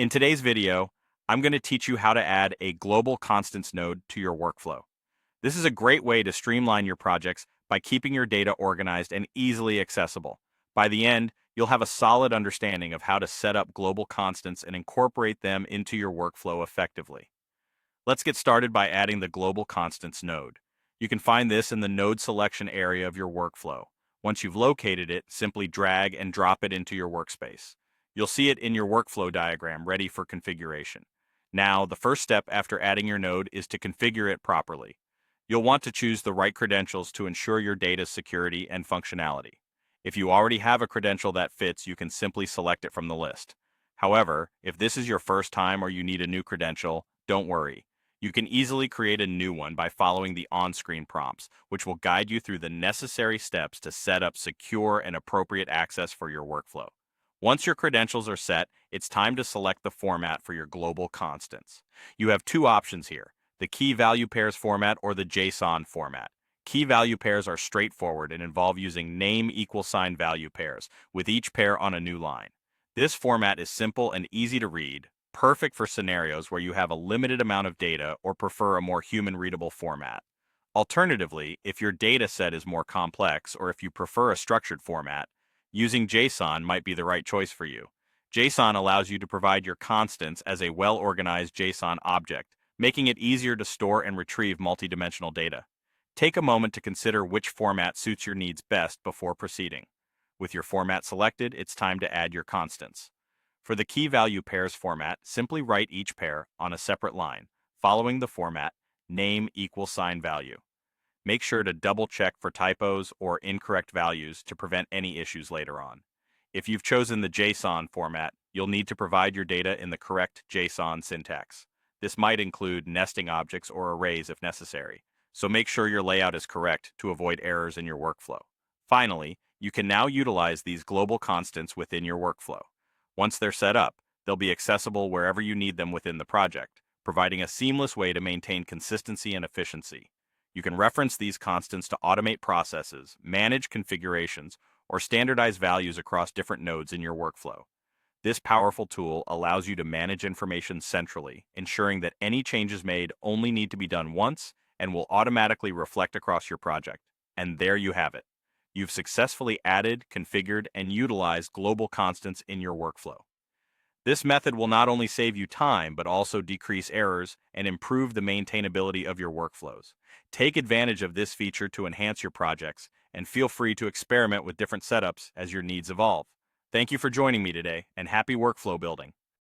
In today's video, I'm going to teach you how to add a global constants node to your workflow. This is a great way to streamline your projects by keeping your data organized and easily accessible. By the end, you'll have a solid understanding of how to set up global constants and incorporate them into your workflow effectively. Let's get started by adding the global constants node. You can find this in the node selection area of your workflow. Once you've located it, simply drag and drop it into your workspace. You'll see it in your workflow diagram ready for configuration. Now, the first step after adding your node is to configure it properly. You'll want to choose the right credentials to ensure your data's security and functionality. If you already have a credential that fits, you can simply select it from the list. However, if this is your first time or you need a new credential, don't worry. You can easily create a new one by following the on-screen prompts, which will guide you through the necessary steps to set up secure and appropriate access for your workflow. Once your credentials are set, it's time to select the format for your global constants. You have two options here, the key value pairs format or the JSON format. Key value pairs are straightforward and involve using name =sign value pairs, with each pair on a new line. This format is simple and easy to read, perfect for scenarios where you have a limited amount of data or prefer a more human-readable format. Alternatively, if your data set is more complex or if you prefer a structured format, using JSON might be the right choice for you. JSON allows you to provide your constants as a well-organized JSON object, making it easier to store and retrieve multidimensional data. Take a moment to consider which format suits your needs best before proceeding. With your format selected, it's time to add your constants. For the key value pairs format, simply write each pair on a separate line, following the format name =sign value. Make sure to double-check for typos or incorrect values to prevent any issues later on. If you've chosen the JSON format, you'll need to provide your data in the correct JSON syntax. This might include nesting objects or arrays if necessary, so make sure your layout is correct to avoid errors in your workflow. Finally, you can now utilize these global constants within your workflow. Once they're set up, they'll be accessible wherever you need them within the project, providing a seamless way to maintain consistency and efficiency. You can reference these constants to automate processes, manage configurations, or standardize values across different nodes in your workflow. This powerful tool allows you to manage information centrally, ensuring that any changes made only need to be done once and will automatically reflect across your project. And there you have it. You've successfully added, configured, and utilized global constants in your workflow. This method will not only save you time, but also decrease errors and improve the maintainability of your workflows. Take advantage of this feature to enhance your projects, and feel free to experiment with different setups as your needs evolve. Thank you for joining me today, and happy workflow building.